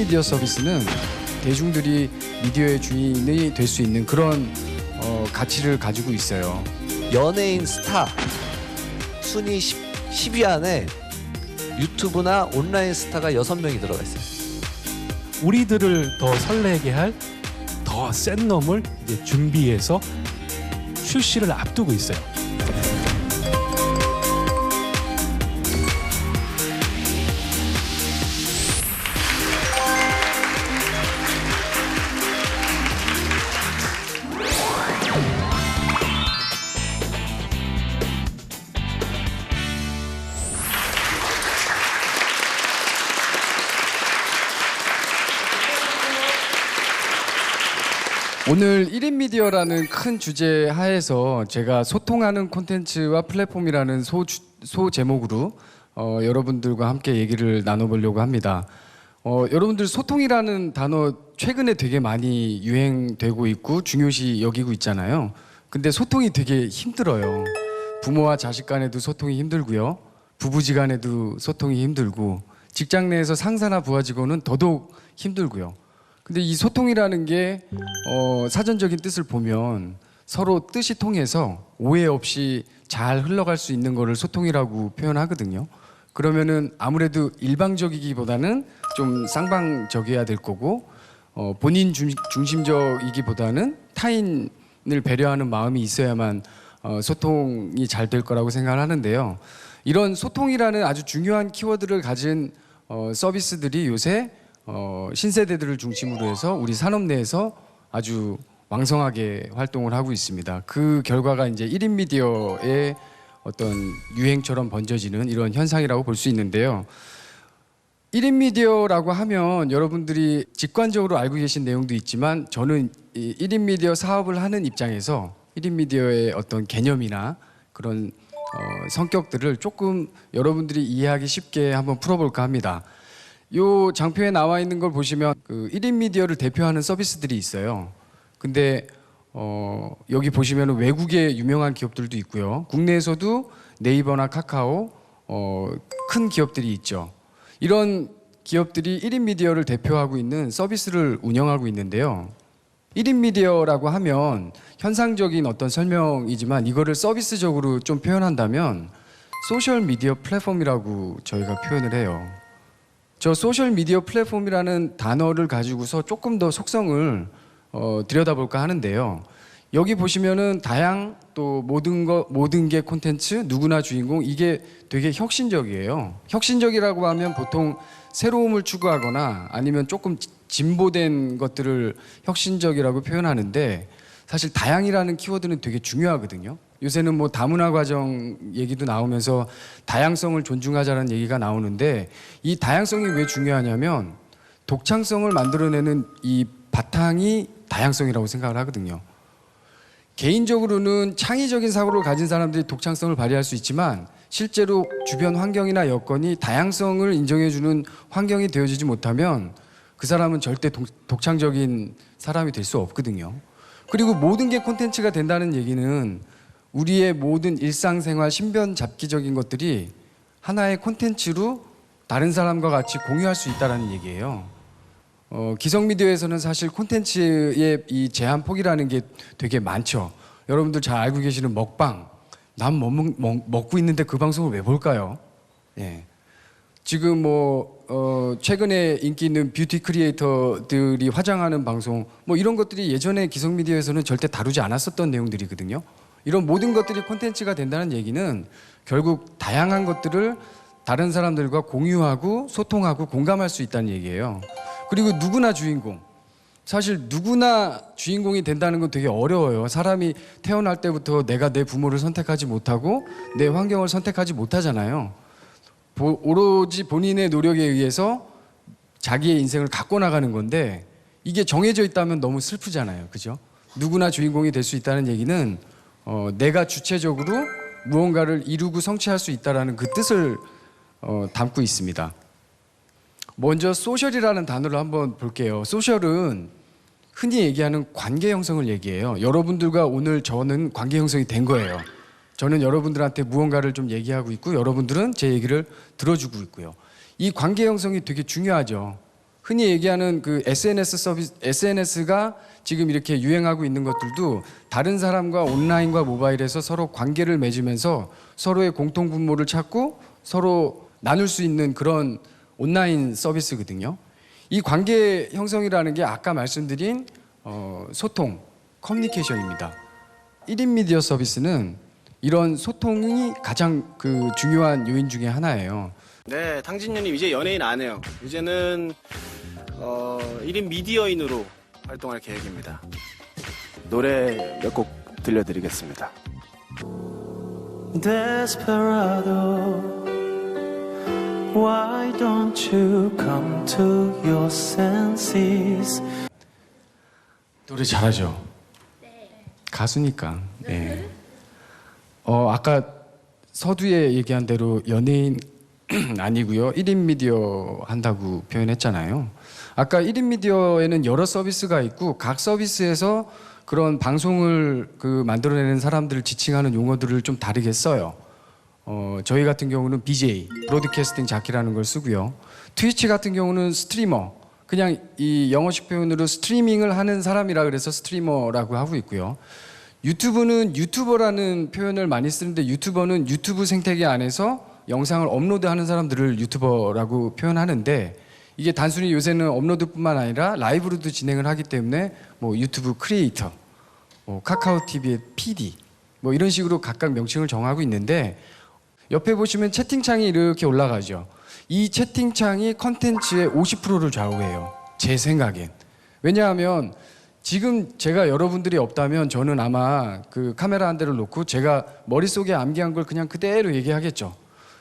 미디어 서비스는 대중들이 미디어의 주인이 될 수 있는 그런 가치를 가지고 있어요. 연예인 스타 순위 10위 안에 유튜브나 온라인 스타가 6명이 들어가 있어요. 우리들을 더 설레게 할 더 센 놈을 이제 준비해서 출시를 앞두고 있어요. 오늘 1인 미디어라는 큰 주제 하에서 제가 소통하는 콘텐츠와 플랫폼이라는 소 제목으로 여러분들과 함께 얘기를 나눠보려고 합니다. 여러분들 소통이라는 단어 최근에 되게 많이 유행되고 있고 중요시 여기고 있잖아요. 근데 소통이 되게 힘들어요. 부모와 자식 간에도 소통이 힘들고요. 부부지간에도 소통이 힘들고 직장 내에서 상사나 부하 직원은 더더욱 힘들고요. 근데 이 소통이라는 게 사전적인 뜻을 보면 서로 뜻이 통해서 오해 없이 잘 흘러갈 수 있는 거를 소통이라고 표현하거든요. 그러면은 아무래도 일방적이기보다는 좀 쌍방적이어야 될 거고 본인 중심적이기보다는 타인을 배려하는 마음이 있어야만 소통이 잘 될 거라고 생각을 하는데요. 이런 소통이라는 아주 중요한 키워드를 가진 서비스들이 요새 신세대들을 중심으로 해서 우리 산업 내에서 아주 왕성하게 활동을 하고 있습니다. 그 결과가 이제 1인 미디어의 어떤 유행처럼 번져지는 이런 현상이라고 볼 수 있는데요. 1인 미디어라고 하면 여러분들이 직관적으로 알고 계신 내용도 있지만 저는 이 1인 미디어 사업을 하는 입장에서 1인 미디어의 어떤 개념이나 그런 성격들을 조금 여러분들이 이해하기 쉽게 한번 풀어볼까 합니다. 요 장표에 나와 있는 걸 보시면 그 1인 미디어를 대표하는 서비스들이 있어요. 근데 여기 보시면 외국의 유명한 기업들도 있고요. 국내에서도 네이버나 카카오 큰 기업들이 있죠. 이런 기업들이 1인 미디어를 대표하고 있는 서비스를 운영하고 있는데요. 1인 미디어라고 하면 현상적인 어떤 설명이지만 이거를 서비스적으로 좀 표현한다면 소셜 미디어 플랫폼이라고 저희가 표현을 해요. 저 소셜 미디어 플랫폼이라는 단어를 가지고서 조금 더 속성을 들여다볼까 하는데요. 여기 보시면은 다양 또 모든 게 콘텐츠 누구나 주인공 이게 되게 혁신적이에요. 혁신적이라고 하면 보통 새로움을 추구하거나 아니면 조금 진보된 것들을 혁신적이라고 표현하는데 사실 다양이라는 키워드는 되게 중요하거든요. 요새는 뭐 다문화 과정 얘기도 나오면서 다양성을 존중하자는 얘기가 나오는데 이 다양성이 왜 중요하냐면 독창성을 만들어내는 이 바탕이 다양성이라고 생각을 하거든요. 개인적으로는 창의적인 사고를 가진 사람들이 독창성을 발휘할 수 있지만 실제로 주변 환경이나 여건이 다양성을 인정해주는 환경이 되어지지 못하면 그 사람은 절대 독창적인 사람이 될 수 없거든요. 그리고 모든 게 콘텐츠가 된다는 얘기는 우리의 모든 일상생활 신변잡기적인 것들이 하나의 콘텐츠로 다른 사람과 같이 공유할 수 있다는 얘기예요. 기성미디어에서는 사실 콘텐츠의 이 제한 폭이라는 게 되게 많죠. 여러분들 잘 알고 계시는 먹방. 난 먹고 있는데 그 방송을 왜 볼까요? 예. 지금 최근에 인기 있는 뷰티 크리에이터들이 화장하는 방송 이런 것들이 예전에 기성미디어에서는 절대 다루지 않았었던 내용들이거든요. 이런 모든 것들이 콘텐츠가 된다는 얘기는 결국 다양한 것들을 다른 사람들과 공유하고 소통하고 공감할 수 있다는 얘기예요. 그리고 누구나 주인공. 사실 누구나 주인공이 된다는 건 되게 어려워요. 사람이 태어날 때부터 내가 내 부모를 선택하지 못하고 내 환경을 선택하지 못하잖아요. 오로지 본인의 노력에 의해서 자기의 인생을 갖고 나가는 건데 이게 정해져 있다면 너무 슬프잖아요. 그죠? 누구나 주인공이 될 수 있다는 얘기는 내가 주체적으로 무언가를 이루고 성취할 수 있다는 그 뜻을 담고 있습니다. 먼저 소셜이라는 단어를 한번 볼게요. 소셜은 흔히 얘기하는 관계 형성을 얘기해요. 여러분들과 오늘 저는 관계 형성이 된 거예요. 저는 여러분들한테 무언가를 좀 얘기하고 있고 여러분들은 제 얘기를 들어주고 있고요. 이 관계 형성이 되게 중요하죠. 흔히 얘기하는 그 SNS 서비스, SNS가 지금 이렇게 유행하고 있는 것들도 다른 사람과 온라인과 모바일에서 서로 관계를 맺으면서 서로의 공통 분모를 찾고 서로 나눌 수 있는 그런 온라인 서비스거든요. 이 관계 형성이라는 게 아까 말씀드린 소통, 커뮤니케이션입니다. 1인 미디어 서비스는 이런 소통이 가장 그 중요한 요인 중에 하나예요. 네, 탕진녀님 이제 연예인 안 해요. 이제는 1인 미디어인으로 활동할 계획입니다. 노래 몇 곡 들려드리겠습니다. Desperado, why don't you come to your senses? 노래 잘하죠? 가수니까. 네. 아까 서두에 얘기한 대로 연예인 아니고요. 1인 미디어 한다고 표현했잖아요. 아까 1인 미디어에는 여러 서비스가 있고 각 서비스에서 그런 방송을 만들어내는 사람들을 지칭하는 용어들을 좀 다르게 써요. 저희 같은 경우는 BJ, 브로드캐스팅 자키라는 걸 쓰고요. 트위치 같은 경우는 스트리머, 그냥 이 영어식 표현으로 스트리밍을 하는 사람이라 그래서 스트리머라고 하고 있고요. 유튜브는 유튜버라는 표현을 많이 쓰는데 유튜버는 유튜브 생태계 안에서 영상을 업로드하는 사람들을 유튜버라고 표현하는데 이게 단순히 요새는 업로드뿐만 아니라 라이브로도 진행을 하기 때문에 뭐 유튜브 크리에이터, 카카오 TV의 PD 뭐 이런 식으로 각각 명칭을 정하고 있는데 옆에 보시면 채팅창이 이렇게 올라가죠. 이 채팅창이 컨텐츠의 50%를 좌우해요. 제 생각엔. 왜냐하면 지금 제가 여러분들이 없다면 저는 아마 그 카메라 한 대를 놓고 제가 머릿속에 암기한 걸 그냥 그대로 얘기하겠죠.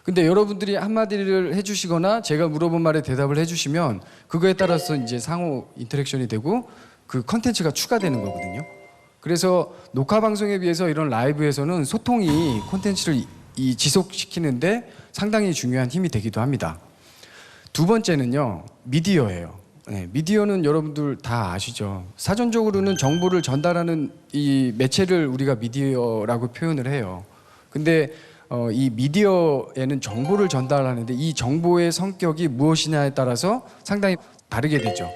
근데 여러분들이 한마디를 해주시거나 제가 물어본 말에 대답을 해주시면 그거에 따라서 이제 상호 인터랙션이 되고 그 컨텐츠가 추가되는 거거든요. 그래서 녹화 방송에 비해서 이런 라이브에서는 소통이 콘텐츠를 지속시키는데 상당히 중요한 힘이 되기도 합니다. 두 번째는요, 미디어예요. 네, 미디어는 여러분들 다 아시죠. 사전적으로는 정보를 전달하는 이 매체를 우리가 미디어라고 표현을 해요. 근데 이 미디어에는 정보를 전달하는데 이 정보의 성격이 무엇이냐에 따라서 상당히 다르게 되죠.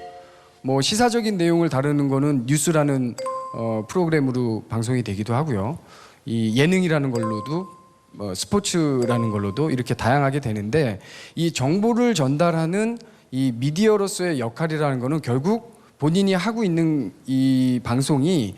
뭐 시사적인 내용을 다루는 거는 뉴스라는 프로그램으로 방송이 되기도 하고요. 이 예능이라는 걸로도 스포츠라는 걸로도 이렇게 다양하게 되는데 이 정보를 전달하는 이 미디어로서의 역할이라는 거는 결국 본인이 하고 있는 이 방송이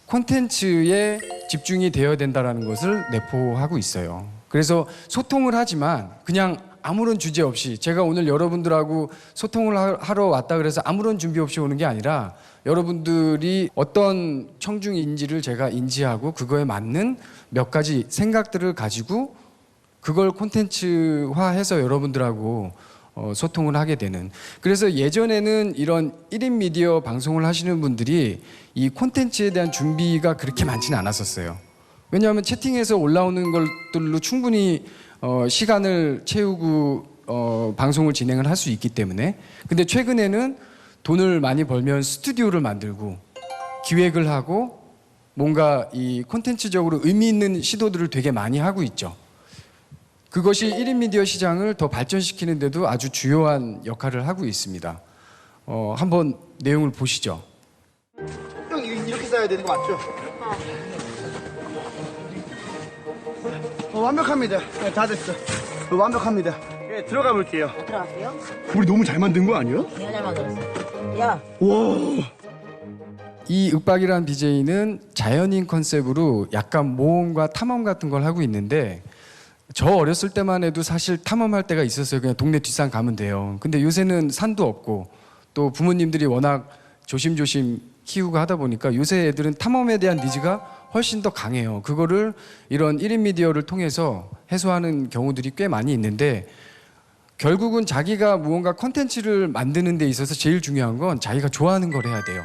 콘텐츠에 집중이 되어야 된다는 것을 내포하고 있어요. 그래서 소통을 하지만 그냥 아무런 주제 없이 제가 오늘 여러분들하고 소통을 하러 왔다 그래서 아무런 준비 없이 오는 게 아니라 여러분들이 어떤 청중인지를 제가 인지하고 그거에 맞는 몇 가지 생각들을 가지고 그걸 콘텐츠화해서 여러분들하고 소통을 하게 되는. 그래서 예전에는 이런 1인 미디어 방송을 하시는 분들이 이 콘텐츠에 대한 준비가 그렇게 많지는 않았었어요. 왜냐하면 채팅에서 올라오는 것들로 충분히 시간을 채우고 방송을 진행을 할 수 있기 때문에. 근데 최근에는 돈을 많이 벌면 스튜디오를 만들고 기획을 하고 뭔가 이 콘텐츠적으로 의미 있는 시도들을 되게 많이 하고 있죠. 그것이 1인 미디어 시장을 더 발전시키는 데도 아주 주요한 역할을 하고 있습니다. 한번 내용을 보시죠. 형 이렇게 써야 되는 거 맞죠? 완벽합니다. 네, 다 됐어. 완벽합니다. 네, 들어가 볼게요. 들어갈게요. 우리 너무 잘 만든 거 아니야? 내가 잘 만들었어. 야, 와. 이 윽박이라는 BJ는 자연인 컨셉으로 약간 모험과 탐험 같은 걸 하고 있는데 저 어렸을 때만 해도 사실 탐험할 때가 있었어요. 그냥 동네 뒷산 가면 돼요. 근데 요새는 산도 없고 또 부모님들이 워낙 조심조심 키우고 하다 보니까 요새 애들은 탐험에 대한 니즈가 훨씬 더 강해요. 그거를 이런 1인 미디어를 통해서 해소하는 경우들이 꽤 많이 있는데 결국은 자기가 무언가 콘텐츠를 만드는 데 있어서 제일 중요한 건 자기가 좋아하는 걸 해야 돼요.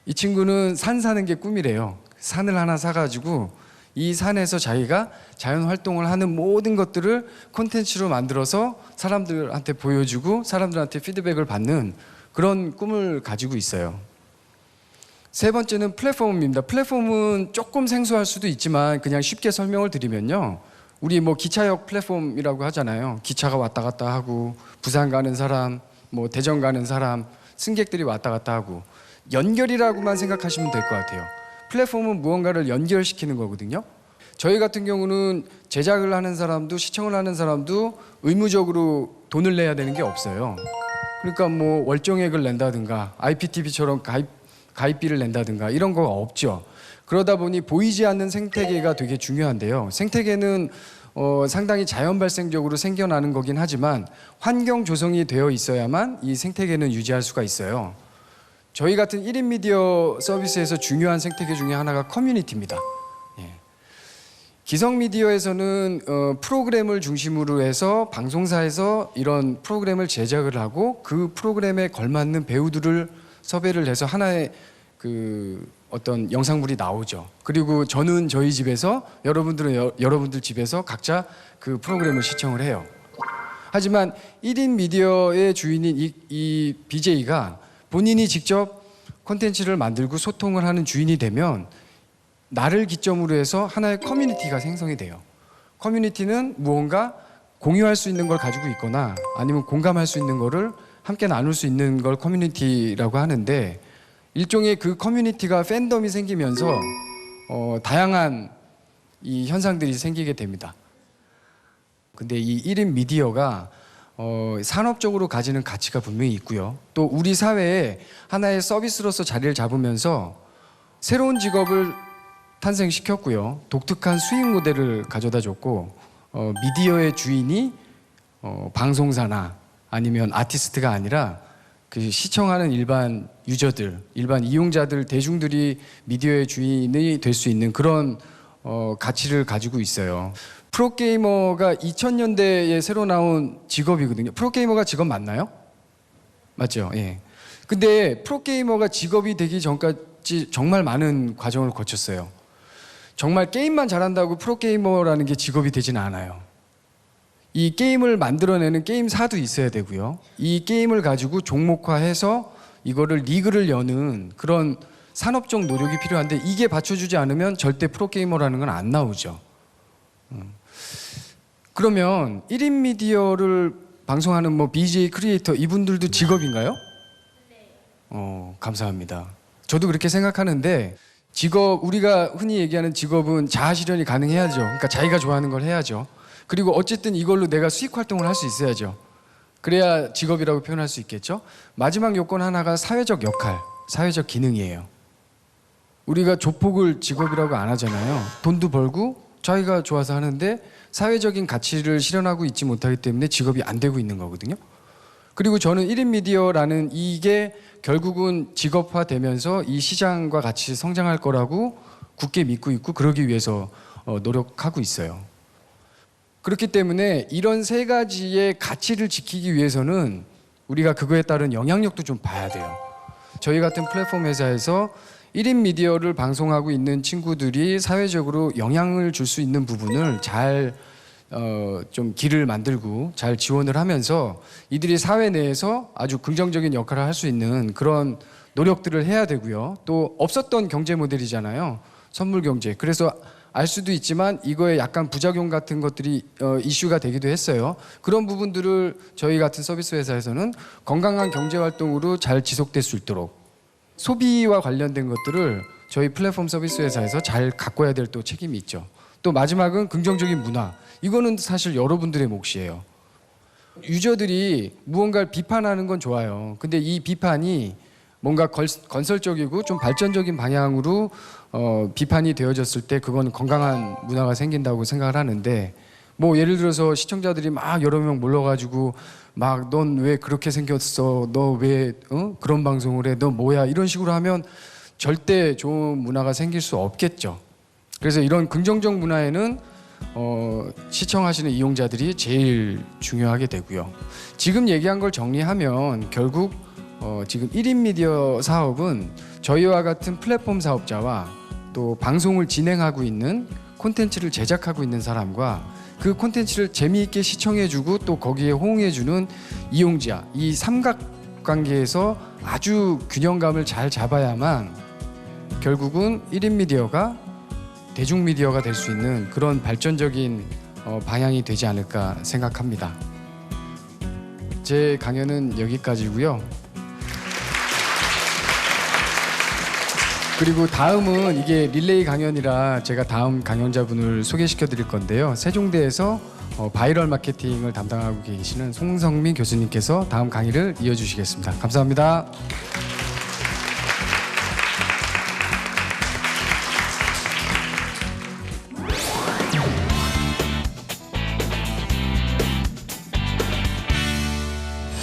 이 친구는 산 사는 게 꿈이래요. 산을 하나 사가지고 이 산에서 자기가 자연 활동을 하는 모든 것들을 콘텐츠로 만들어서 사람들한테 보여주고 사람들한테 피드백을 받는 그런 꿈을 가지고 있어요. 세 번째는 플랫폼입니다. 플랫폼은 조금 생소할 수도 있지만 그냥 쉽게 설명을 드리면요. 우리 뭐 기차역 플랫폼이라고 하잖아요. 기차가 왔다 갔다 하고 부산 가는 사람, 뭐 대전 가는 사람, 승객들이 왔다 갔다 하고 연결이라고만 생각하시면 될 것 같아요. 플랫폼은 무언가를 연결시키는 거거든요. 저희 같은 경우는 제작을 하는 사람도 시청을 하는 사람도 의무적으로 돈을 내야 되는 게 없어요. 그러니까 뭐 월정액을 낸다든가 IPTV처럼 가입비를 낸다든가 이런 거 없죠. 그러다 보니 보이지 않는 생태계가 되게 중요한데요. 생태계는 상당히 자연 발생적으로 생겨나는 거긴 하지만 환경 조성이 되어 있어야만 이 생태계는 유지할 수가 있어요. 저희 같은 1인 미디어 서비스에서 중요한 생태계 중에 하나가 커뮤니티입니다. 예. 기성 미디어에서는 프로그램을 중심으로 해서 방송사에서 이런 프로그램을 제작을 하고 그 프로그램에 걸맞는 배우들을 섭외를 해서 하나의 그 어떤 영상물이 나오죠. 그리고 저는 저희 집에서, 여러분들은 여러분들 집에서 각자 그 프로그램을 시청을 해요. 하지만 1인 미디어의 주인인 이 BJ가 본인이 직접 콘텐츠를 만들고 소통을 하는 주인이 되면 나를 기점으로 해서 하나의 커뮤니티가 생성이 돼요. 커뮤니티는 무언가 공유할 수 있는 걸 가지고 있거나 아니면 공감할 수 있는 거를 함께 나눌 수 있는 걸 커뮤니티라고 하는데, 일종의 그 커뮤니티가 팬덤이 생기면서 다양한 이 현상들이 생기게 됩니다. 근데 이 1인 미디어가 산업적으로 가지는 가치가 분명히 있고요. 또 우리 사회에 하나의 서비스로서 자리를 잡으면서 새로운 직업을 탄생시켰고요. 독특한 수익 모델을 가져다 줬고, 미디어의 주인이 방송사나 아니면 아티스트가 아니라 그 시청하는 일반 유저들, 일반 이용자들, 대중들이 미디어의 주인이 될 수 있는 그런 가치를 가지고 있어요. 프로게이머가 2000년대에 새로 나온 직업이거든요. 프로게이머가 직업 맞나요? 맞죠? 예. 근데 프로게이머가 직업이 되기 전까지 정말 많은 과정을 거쳤어요. 정말 게임만 잘한다고 프로게이머라는 게 직업이 되지는 않아요. 이 게임을 만들어내는 게임사도 있어야 되고요. 이 게임을 가지고 종목화해서 이거를 리그를 여는 그런 산업적 노력이 필요한데, 이게 받쳐주지 않으면 절대 프로게이머라는 건 안 나오죠. 그러면 1인 미디어를 방송하는 뭐 BJ 크리에이터 이분들도 직업인가요? 감사합니다. 저도 그렇게 생각하는데, 직업, 우리가 흔히 얘기하는 직업은 자아 실현이 가능해야죠. 그러니까 자기가 좋아하는 걸 해야죠. 그리고 어쨌든 이걸로 내가 수익 활동을 할 수 있어야죠. 그래야 직업이라고 표현할 수 있겠죠. 마지막 요건 하나가 사회적 역할, 사회적 기능이에요. 우리가 조폭을 직업이라고 안 하잖아요. 돈도 벌고 자기가 좋아서 하는데 사회적인 가치를 실현하고 있지 못하기 때문에 직업이 안 되고 있는 거거든요. 그리고 저는 1인 미디어라는 이게 결국은 직업화되면서 이 시장과 같이 성장할 거라고 굳게 믿고 있고, 그러기 위해서 노력하고 있어요. 그렇기 때문에 이런 세 가지의 가치를 지키기 위해서는 우리가 그거에 따른 영향력도 좀 봐야 돼요. 저희 같은 플랫폼 회사에서 1인 미디어를 방송하고 있는 친구들이 사회적으로 영향을 줄 수 있는 부분을 잘 좀 길을 만들고 잘 지원을 하면서 이들이 사회 내에서 아주 긍정적인 역할을 할 수 있는 그런 노력들을 해야 되고요. 또 없었던 경제 모델이잖아요. 선물 경제. 그래서 알 수도 있지만 이거에 약간 부작용 같은 것들이 이슈가 되기도 했어요. 그런 부분들을 저희 같은 서비스 회사에서는 건강한 경제 활동으로 잘 지속될 수 있도록 소비와 관련된 것들을 저희 플랫폼 서비스 회사에서 잘 가꿔야 될 또 책임이 있죠. 또 마지막은 긍정적인 문화. 이거는 사실 여러분들의 몫이에요. 유저들이 무언가를 비판하는 건 좋아요. 근데 이 비판이 뭔가 건설적이고 좀 발전적인 방향으로 비판이 되어졌을 때 그건 건강한 문화가 생긴다고 생각을 하는데, 뭐 예를 들어서 시청자들이 막 여러 명 몰려가지고 막 넌 왜 그렇게 생겼어, 너 왜 그런 방송을 해, 너 뭐야, 이런 식으로 하면 절대 좋은 문화가 생길 수 없겠죠. 그래서 이런 긍정적 문화에는 시청하시는 이용자들이 제일 중요하게 되고요. 지금 얘기한 걸 정리하면 결국 지금 1인 미디어 사업은 저희와 같은 플랫폼 사업자와 또 방송을 진행하고 있는, 콘텐츠를 제작하고 있는 사람과 그 콘텐츠를 재미있게 시청해주고 또 거기에 호응해주는 이용자, 이 삼각관계에서 아주 균형감을 잘 잡아야만 결국은 1인 미디어가 대중 미디어가 될 수 있는 그런 발전적인 방향이 되지 않을까 생각합니다. 제 강연은 여기까지고요. 그리고 다음은 이게 릴레이 강연이라 제가 다음 강연자분을 소개시켜 드릴 건데요. 세종대에서 바이럴 마케팅을 담당하고 계시는 송성민 교수님께서 다음 강의를 이어주시겠습니다. 감사합니다.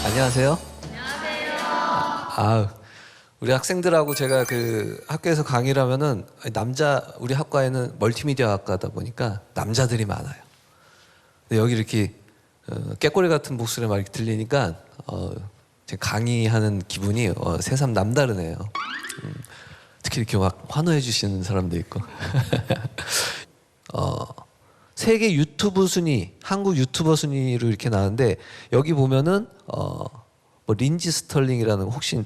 안녕하세요. 안녕하세요. 우리 학생들하고 제가 그 학교에서 강의를 하면은 우리 학과에는 멀티미디어 학과다 보니까 남자들이 많아요. 근데 여기 이렇게 깨꼬리 같은 목소리 막 이렇게 들리니까 제가 강의하는 기분이 새삼 남다르네요. 특히 이렇게 막 환호해 주시는 사람도 있고. 세계 유튜브 순위, 한국 유튜버 순위로 이렇게 나왔는데 여기 보면은 뭐 린지 스털링이라는 혹시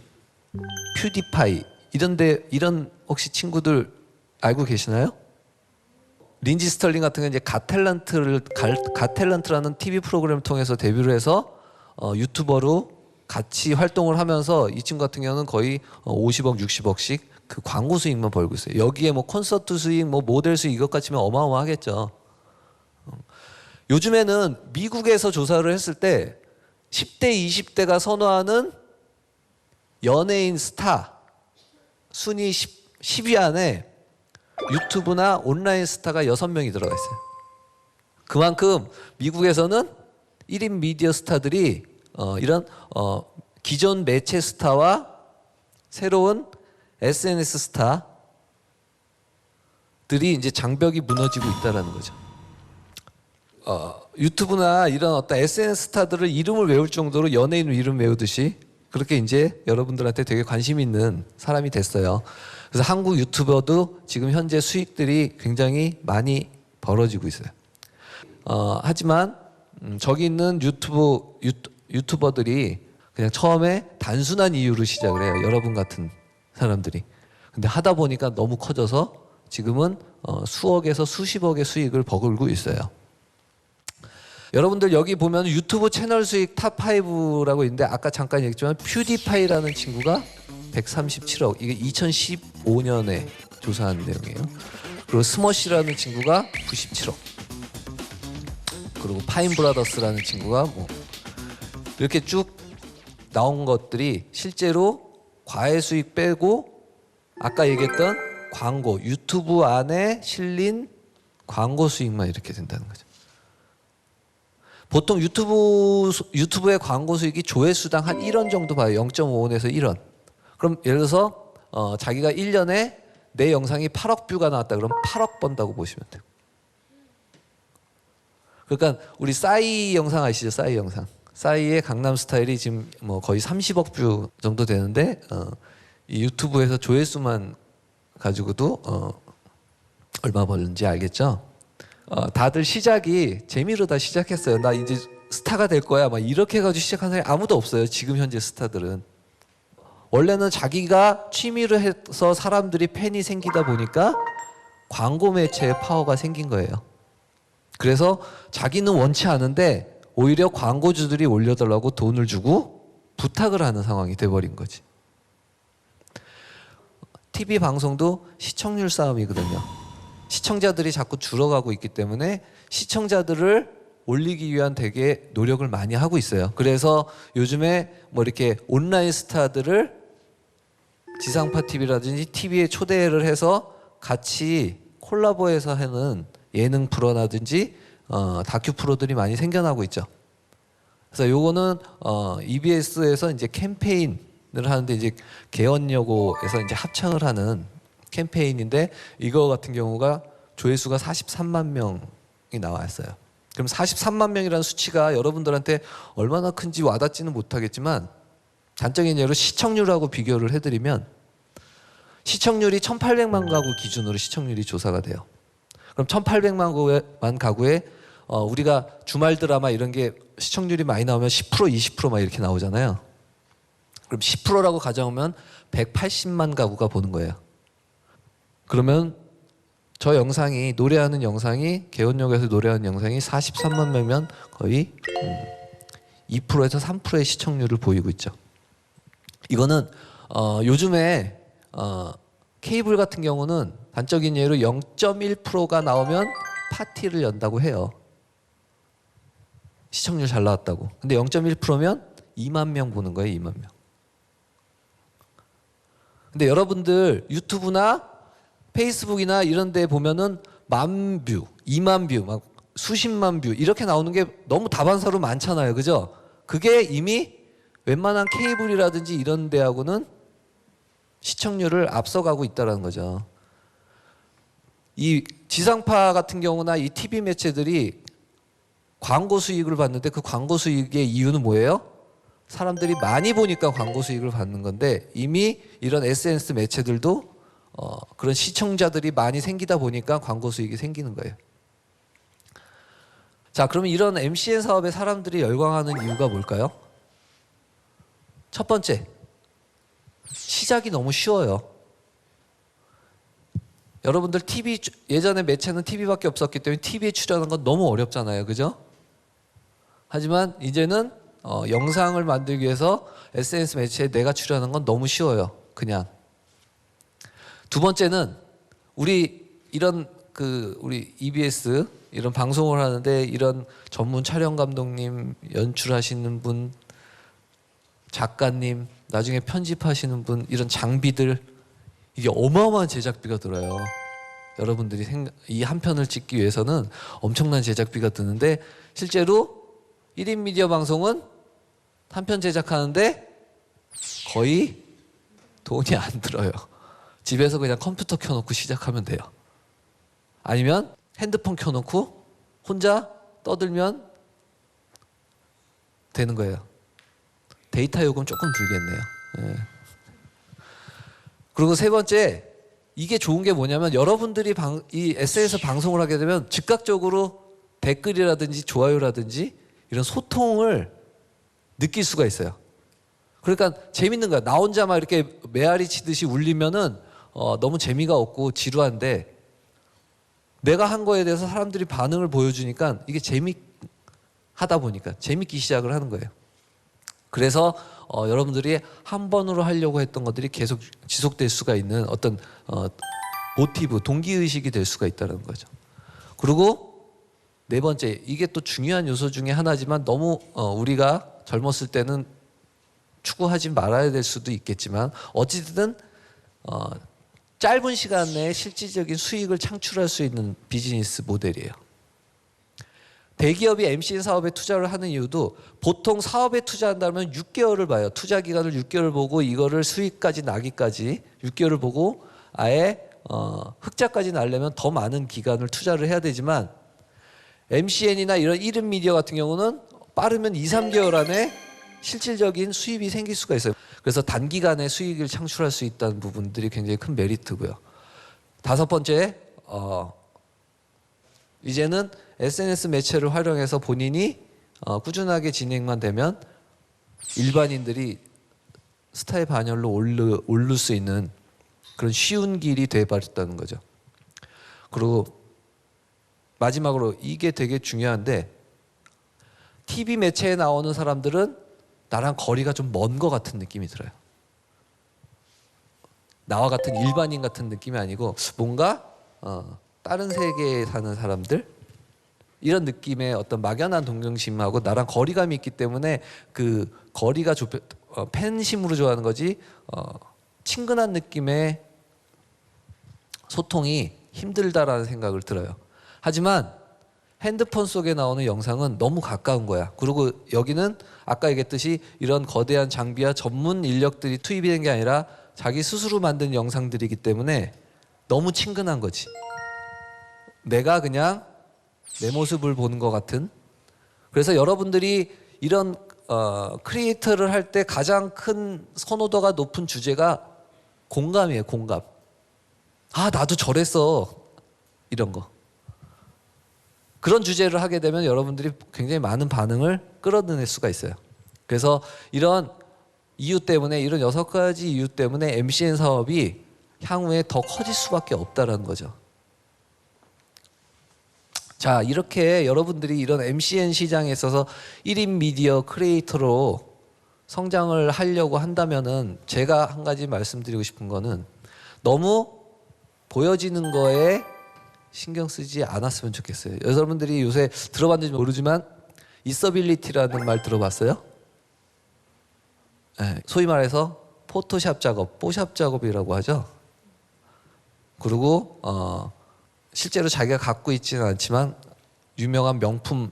퓨디파이 이런 혹시 친구들 알고 계시나요? 린지 스털링 같은 건 이제 갓탤런트라는 TV 프로그램을 통해서 데뷔를 해서 유튜버로 같이 활동을 하면서 이 친구 같은 경우는 거의 50억, 60억씩 그 광고 수익만 벌고 있어요. 여기에 뭐 콘서트 수익, 뭐 모델 수익 이것까지 치면 어마어마하겠죠. 요즘에는 미국에서 조사를 했을 때 10대, 20대가 선호하는 연예인 스타 순위 10위 안에 유튜브나 온라인 스타가 6명이 들어가 있어요. 그만큼 미국에서는 1인 미디어 스타들이 이런 기존 매체 스타와 새로운 SNS 스타들이 이제 장벽이 무너지고 있다라는 거죠. 유튜브나 이런 어떤 SNS 스타들을 이름을 외울 정도로 연예인 이름 외우듯이 그렇게 이제 여러분들한테 되게 관심 있는 사람이 됐어요. 그래서 한국 유튜버도 지금 현재 수익들이 굉장히 많이 벌어지고 있어요. 하지만 저기 있는 유튜버들이 그냥 처음에 단순한 이유로 시작을 해요. 여러분 같은 사람들이. 근데 하다 보니까 너무 커져서 지금은 수억에서 수십억의 수익을 버글고 있어요. 여러분들 여기 보면 유튜브 채널 수익 탑5라고 있는데 아까 잠깐 얘기했지만 퓨디파이라는 친구가 137억. 이게 2015년에 조사한 내용이에요. 그리고 스머시라는 친구가 97억. 그리고 파인브라더스라는 친구가 뭐 이렇게 쭉 나온 것들이 실제로 과외 수익 빼고 아까 얘기했던 광고, 유튜브 안에 실린 광고 수익만 이렇게 된다는 거죠. 보통 유튜브의 광고 수익이 조회수당 한 1원 정도 봐요. 0.5원에서 1원. 그럼 예를 들어서 자기가 1년에 내 영상이 8억 뷰가 나왔다 그러면 8억 번다고 보시면 돼요. 그러니까 우리 싸이 영상 아시죠? 싸이 영상. 싸이의 강남 스타일이 지금 뭐 거의 30억 뷰 정도 되는데 이 유튜브에서 조회수만 가지고도 얼마 벌는지 알겠죠? 다들 시작이 재미로 다 시작했어요. 나 이제 스타가 될 거야. 막 이렇게 해가지고 시작한 사람이 아무도 없어요. 지금 현재 스타들은. 원래는 자기가 취미로 해서 사람들이 팬이 생기다 보니까 광고 매체의 파워가 생긴 거예요. 그래서 자기는 원치 않은데 오히려 광고주들이 올려달라고 돈을 주고 부탁을 하는 상황이 돼버린 거지. TV 방송도 시청률 싸움이거든요. 시청자들이 자꾸 줄어가고 있기 때문에 시청자들을 올리기 위한 되게 노력을 많이 하고 있어요. 그래서 요즘에 뭐 이렇게 온라인 스타들을 지상파 TV라든지 TV에 초대를 해서 같이 콜라보해서 하는 예능 프로라든지 다큐 프로들이 많이 생겨나고 있죠. 그래서 요거는 EBS에서 이제 캠페인을 하는데 이제 개헌여고에서 이제 합창을 하는 캠페인인데 이거 같은 경우가 조회수가 43만 명이 나왔어요. 그럼 43만 명이라는 수치가 여러분들한테 얼마나 큰지 와닿지는 못하겠지만 단적인 예로 시청률하고 비교를 해드리면 시청률이 1,800만 가구 기준으로 시청률이 조사가 돼요. 그럼 1,800만 가구에 우리가 주말 드라마 이런 게 시청률이 많이 나오면 10% 20% 막 이렇게 나오잖아요. 그럼 10%라고 가져오면 180만 가구가 보는 거예요. 그러면 저 영상이 노래하는 영상이 개헌역에서 노래하는 영상이 43만 명이면 거의 2%에서 3%의 시청률을 보이고 있죠. 이거는 요즘에 케이블 같은 경우는 단적인 예로 0.1%가 나오면 파티를 연다고 해요. 시청률 잘 나왔다고. 근데 0.1%면 2만 명 보는 거예요. 2만 명. 근데 여러분들 유튜브나 페이스북이나 이런 데 보면은 10,000 뷰, 2만 뷰, 막 수십만 뷰 이렇게 나오는 게 너무 다반사로 많잖아요. 그죠? 그게 이미 웬만한 케이블이라든지 이런 데하고는 시청률을 앞서가고 있다는 거죠. 이 지상파 같은 경우나 이 TV 매체들이 광고 수익을 받는데 그 광고 수익의 이유는 뭐예요? 사람들이 많이 보니까 광고 수익을 받는 건데 이미 이런 SNS 매체들도 그런 시청자들이 많이 생기다 보니까 광고 수익이 생기는 거예요. 자, 그러면 이런 MCN 사업에 사람들이 열광하는 이유가 뭘까요? 첫 번째, 시작이 너무 쉬워요. 여러분들 TV 예전에 매체는 TV밖에 없었기 때문에 TV에 출연하는 건 너무 어렵잖아요, 그죠? 하지만 이제는 영상을 만들기 위해서 SNS 매체에 내가 출연하는 건 너무 쉬워요, 그냥. 두 번째는 우리 이런 우리 EBS 이런 방송을 하는데 이런 전문 촬영 감독님, 연출하시는 분, 작가님, 나중에 편집하시는 분 이런 장비들 이게 어마어마한 제작비가 들어요. 여러분들이 이 한 편을 찍기 위해서는 엄청난 제작비가 드는데 실제로 1인 미디어 방송은 한 편 제작하는데 거의 돈이 안 들어요. 집에서 그냥 컴퓨터 켜놓고 시작하면 돼요. 아니면 핸드폰 켜놓고 혼자 떠들면 되는 거예요. 데이터 요금 조금 들겠네요. 네. 그리고 세 번째, 이게 좋은 게 뭐냐면 여러분들이 이 SNS 방송을 하게 되면 즉각적으로 댓글이라든지 좋아요라든지 이런 소통을 느낄 수가 있어요. 그러니까 재밌는 거야. 나 혼자 막 이렇게 메아리 치듯이 울리면은 너무 재미가 없고 지루한데 내가 한 거에 대해서 사람들이 반응을 보여주니까 이게 재미하다 보니까 재밌기 시작을 하는 거예요. 그래서 여러분들이 한 번으로 하려고 했던 것들이 계속 지속될 수가 있는 어떤 모티브, 동기의식이 될 수가 있다는 거죠. 그리고 네 번째, 이게 또 중요한 요소 중에 하나지만 너무 우리가 젊었을 때는 추구하지 말아야 될 수도 있겠지만 어찌든 짧은 시간 내에 실질적인 수익을 창출할 수 있는 비즈니스 모델이에요. 대기업이 MCN 사업에 투자를 하는 이유도 보통 사업에 투자한다면 6개월을 봐요. 투자 기간을 6개월 보고 이거를 수익까지 나기까지 6개월을 보고 아예 흑자까지 나려면 더 많은 기간을 투자를 해야 되지만 MCN이나 이런 1인 미디어 같은 경우는 빠르면 2, 3개월 안에 실질적인 수입이 생길 수가 있어요. 그래서 단기간에 수익을 창출할 수 있다는 부분들이 굉장히 큰 메리트고요. 다섯 번째, 이제는 SNS 매체를 활용해서 본인이 꾸준하게 진행만 되면 일반인들이 스타의 반열로 오를 수 있는 그런 쉬운 길이 돼버렸다는 거죠. 그리고 마지막으로 이게 되게 중요한데 TV 매체에 나오는 사람들은 나랑 거리가 좀 먼 것 같은 느낌이 들어요. 나와 같은 일반인 같은 느낌이 아니고 뭔가 다른 세계에 사는 사람들 이런 느낌의 어떤 막연한 동정심하고 나랑 거리감이 있기 때문에 그 거리가 팬심으로 좋아하는 거지 친근한 느낌의 소통이 힘들다라는 생각을 들어요. 하지만 핸드폰 속에 나오는 영상은 너무 가까운 거야. 그리고 여기는 아까 얘기했듯이 이런 거대한 장비와 전문 인력들이 투입이 된 게 아니라 자기 스스로 만든 영상들이기 때문에 너무 친근한 거지. 내가 그냥 내 모습을 보는 것 같은. 그래서 여러분들이 이런 크리에이터를 할 때 가장 큰 선호도가 높은 주제가 공감이에요. 공감. 아, 나도 저랬어. 이런 거. 그런 주제를 하게 되면 여러분들이 굉장히 많은 반응을 끌어내낼 수가 있어요. 그래서 이런 이유 때문에, 이런 6가지 이유 때문에 MCN 사업이 향후에 더 커질 수밖에 없다는 거죠. 자, 이렇게 여러분들이 이런 MCN 시장에 있어서 1인 미디어 크리에이터로 성장을 하려고 한다면은 제가 한 가지 말씀드리고 싶은 거는 너무 보여지는 거에 신경 쓰지 않았으면 좋겠어요. 여러분들이 요새 들어봤는지 모르지만 있어빌리티라는 말 들어봤어요? 네, 소위 말해서 포토샵 작업, 뽀샵 작업이라고 하죠. 그리고 실제로 자기가 갖고 있지는 않지만 유명한 명품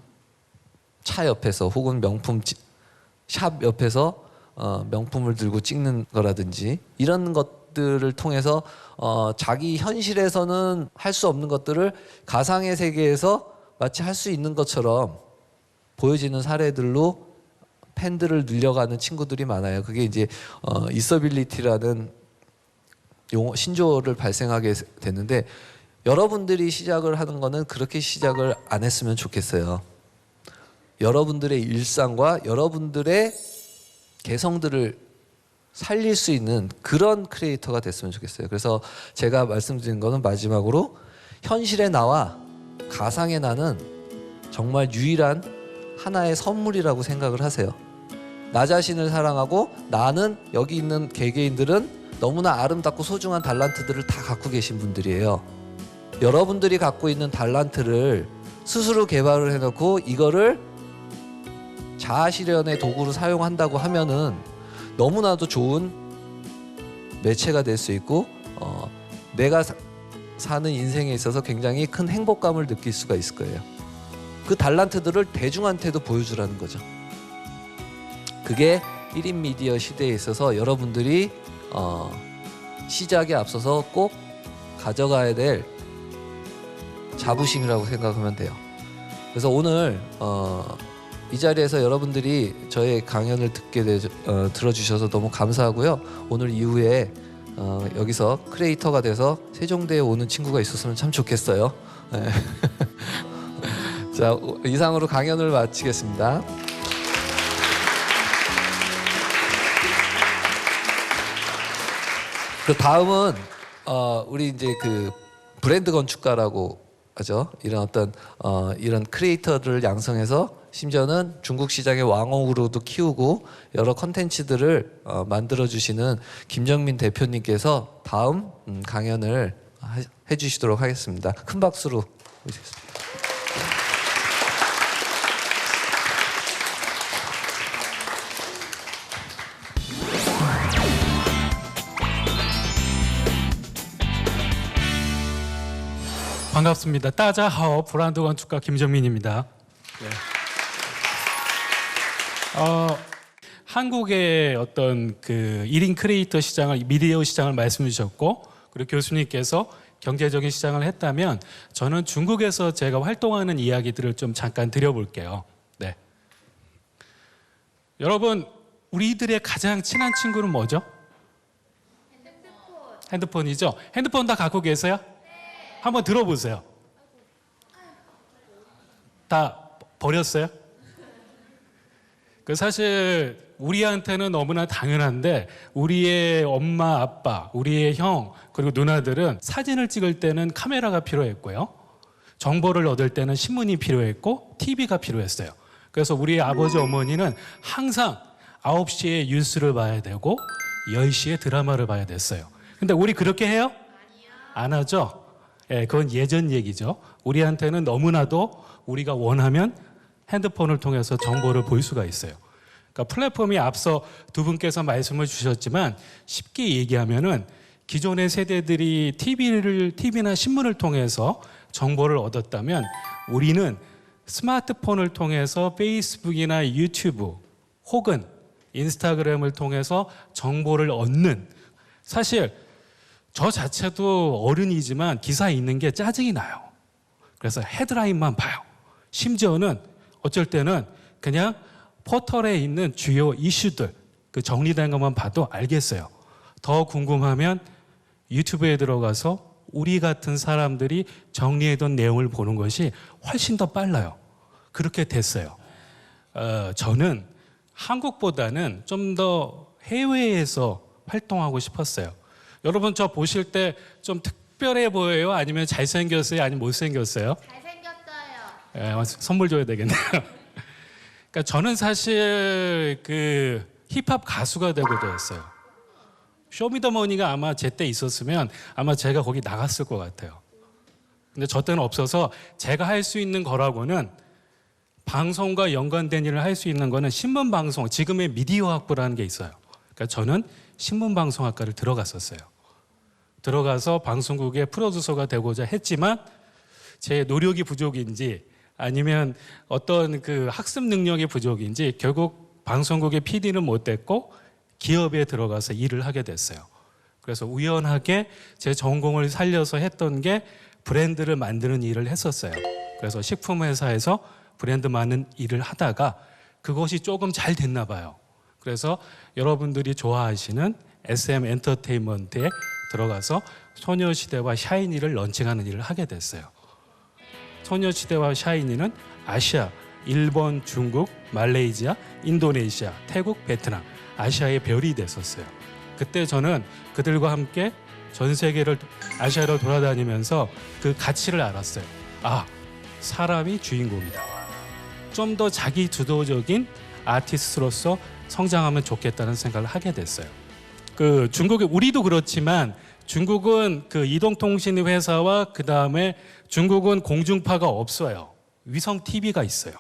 차 옆에서 혹은 명품 샵 옆에서 명품을 들고 찍는 거라든지 이런 것들을 통해서 자기 현실에서는 할 수 없는 것들을 가상의 세계에서 마치 할 수 있는 것처럼 보여지는 사례들로 팬들을 늘려가는 친구들이 많아요. 그게 이제 있어빌리티라는 용어 신조어를 발생하게 됐는데 여러분들이 시작을 하는 거는 그렇게 시작을 안 했으면 좋겠어요. 여러분들의 일상과 여러분들의 개성들을 살릴 수 있는 그런 크리에이터가 됐으면 좋겠어요. 그래서 제가 말씀드린 거는 마지막으로 현실의 나와 가상의 나는 정말 유일한 하나의 선물이라고 생각을 하세요. 나 자신을 사랑하고 나는 여기 있는 개개인들은 너무나 아름답고 소중한 달란트들을 다 갖고 계신 분들이에요. 여러분들이 갖고 있는 달란트를 스스로 개발을 해놓고 이거를 자아실현의 도구로 사용한다고 하면은 너무나도 좋은 매체가 될 수 있고 내가 사는 인생에 있어서 굉장히 큰 행복감을 느낄 수가 있을 거예요. 그 달란트들을 대중한테도 보여주라는 거죠. 그게 1인 미디어 시대에 있어서 여러분들이 시작에 앞서서 꼭 가져가야 될 자부심이라고 생각하면 돼요. 그래서 오늘 이 자리에서 여러분들이 저의 강연을 들어주셔서 너무 감사하고요. 오늘 이후에 여기서 크리에이터가 돼서 세종대에 오는 친구가 있었으면 참 좋겠어요. 네. 자, 이상으로 강연을 마치겠습니다. 그 다음은 우리 이제 그 브랜드 건축가라고 하죠. 이런 어떤 이런 크리에이터를 양성해서 심지어는 중국 시장의 왕호로도 키우고 여러 컨텐츠들을 만들어 주시는 김정민 대표님께서 다음 강연을 해주시도록 하겠습니다. 큰 박수로 모시겠습니다. 반갑습니다. 따자하오 브랜드 건축가 김정민입니다. 네. 한국의 어떤 그 1인 크리에이터 시장을 미디어 시장을 말씀해 주셨고 그리고 교수님께서 경제적인 시장을 했다면 저는 중국에서 제가 활동하는 이야기들을 좀 잠깐 드려볼게요. 네. 여러분 우리들의 가장 친한 친구는 뭐죠? 핸드폰이죠. 핸드폰 다 갖고 계세요? 한번 들어보세요. 다 버렸어요? 그 사실 우리한테는 너무나 당연한데 우리의 엄마, 아빠, 우리의 형 그리고 누나들은 사진을 찍을 때는 카메라가 필요했고요. 정보를 얻을 때는 신문이 필요했고 TV가 필요했어요. 그래서 우리 아버지, 어머니는 항상 9시에 뉴스를 봐야 되고 10시에 드라마를 봐야 됐어요. 근데 우리 그렇게 해요? 안 하죠? 예, 그건 예전 얘기죠. 우리한테는 너무나도 우리가 원하면 핸드폰을 통해서 정보를 볼 수가 있어요. 그러니까 플랫폼이 앞서 두 분께서 말씀을 주셨지만 쉽게 얘기하면은 기존의 세대들이 TV나 신문을 통해서 정보를 얻었다면 우리는 스마트폰을 통해서 페이스북이나 유튜브 혹은 인스타그램을 통해서 정보를 얻는 사실 저 자체도 어른이지만 기사에 있는 게 짜증이 나요. 그래서 헤드라인만 봐요. 심지어는 어쩔 때는 그냥 포털에 있는 주요 이슈들 그 정리된 것만 봐도 알겠어요. 더 궁금하면 유튜브에 들어가서 우리 같은 사람들이 정리해둔 내용을 보는 것이 훨씬 더 빨라요. 그렇게 됐어요. 저는 한국보다는 좀 더 해외에서 활동하고 싶었어요. 여러분 저 보실 때 좀 특별해 보여요? 아니면 잘생겼어요? 아니면 못생겼어요? 잘생겼어요. 선물 줘야 되겠네요. 그러니까 저는 사실 그 힙합 가수가 되고도 했어요. 쇼미더머니가 아마 제때 있었으면 아마 제가 거기 나갔을 것 같아요. 근데 저 때는 없어서 제가 할 수 있는 거라고는 방송과 연관된 일을 할 수 있는 거는 신문방송, 지금의 미디어 학부라는 게 있어요. 그러니까 저는 신문방송학과를 들어갔었어요. 들어가서 방송국의 프로듀서가 되고자 했지만 제 노력이 부족인지 아니면 어떤 그 학습 능력이 부족인지 결국 방송국의 PD는 못 됐고 기업에 들어가서 일을 하게 됐어요. 그래서 우연하게 제 전공을 살려서 했던 게 브랜드를 만드는 일을 했었어요. 그래서 식품회사에서 브랜드 많은 일을 하다가 그것이 조금 잘 됐나 봐요. 그래서 여러분들이 좋아하시는 SM 엔터테인먼트에 들어가서 소녀시대와 샤이니를 런칭하는 일을 하게 됐어요. 소녀시대와 샤이니는 아시아, 일본, 중국, 말레이시아, 인도네시아, 태국, 베트남, 아시아의 별이 됐었어요. 그때 저는 그들과 함께 전 세계를 아시아로 돌아다니면서 그 가치를 알았어요. 아, 사람이 주인공이다. 좀 더 자기 주도적인 아티스트로서 성장하면 좋겠다는 생각을 하게 됐어요. 그 중국에 우리도 그렇지만 중국은 그 이동통신 회사와 그 다음에 중국은 공중파가 없어요. 위성 TV가 있어요.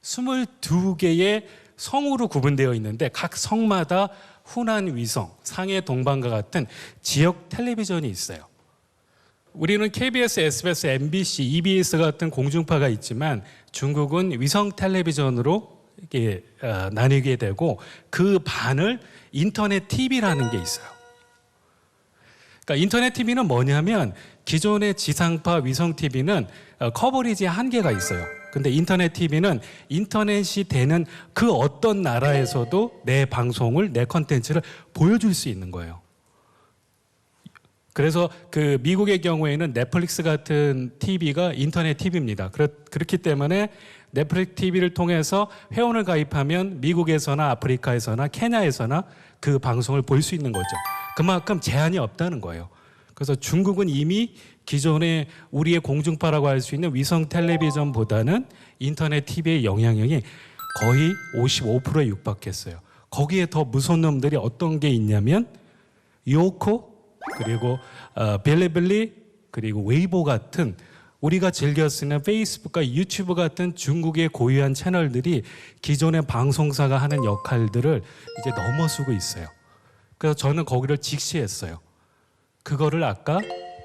22개의 성으로 구분되어 있는데 각 성마다 후난 위성, 상해 동방과 같은 지역 텔레비전이 있어요. 우리는 KBS, SBS, MBC, EBS 같은 공중파가 있지만 중국은 위성 텔레비전으로 이게 나뉘게 되고 그 반을 인터넷 TV라는 게 있어요. 그러니까 인터넷 TV는 뭐냐면 기존의 지상파 위성 TV는 커버리지에 한계가 있어요. 근데 인터넷 TV는 인터넷이 되는 그 어떤 나라에서도 내 방송을, 내 컨텐츠를 보여줄 수 있는 거예요. 그래서 그 미국의 경우에는 넷플릭스 같은 TV가 인터넷 TV입니다. 그렇기 때문에 넷플릭스 TV를 통해서 회원을 가입하면 미국에서나 아프리카에서나 케냐에서나 그 방송을 볼 수 있는 거죠. 그만큼 제한이 없다는 거예요. 그래서 중국은 이미 기존의 우리의 공중파라고 할 수 있는 위성 텔레비전보다는 인터넷 TV의 영향력이 거의 55%에 육박했어요. 거기에 더 무서운 놈들이 어떤 게 있냐면 요코 그리고 빌리빌리 그리고 웨이보 같은 우리가 즐겨 쓰는 페이스북과 유튜브 같은 중국의 고유한 채널들이 기존의 방송사가 하는 역할들을 이제 넘어서고 있어요. 그래서 저는 거기를 직시했어요. 그거를 아까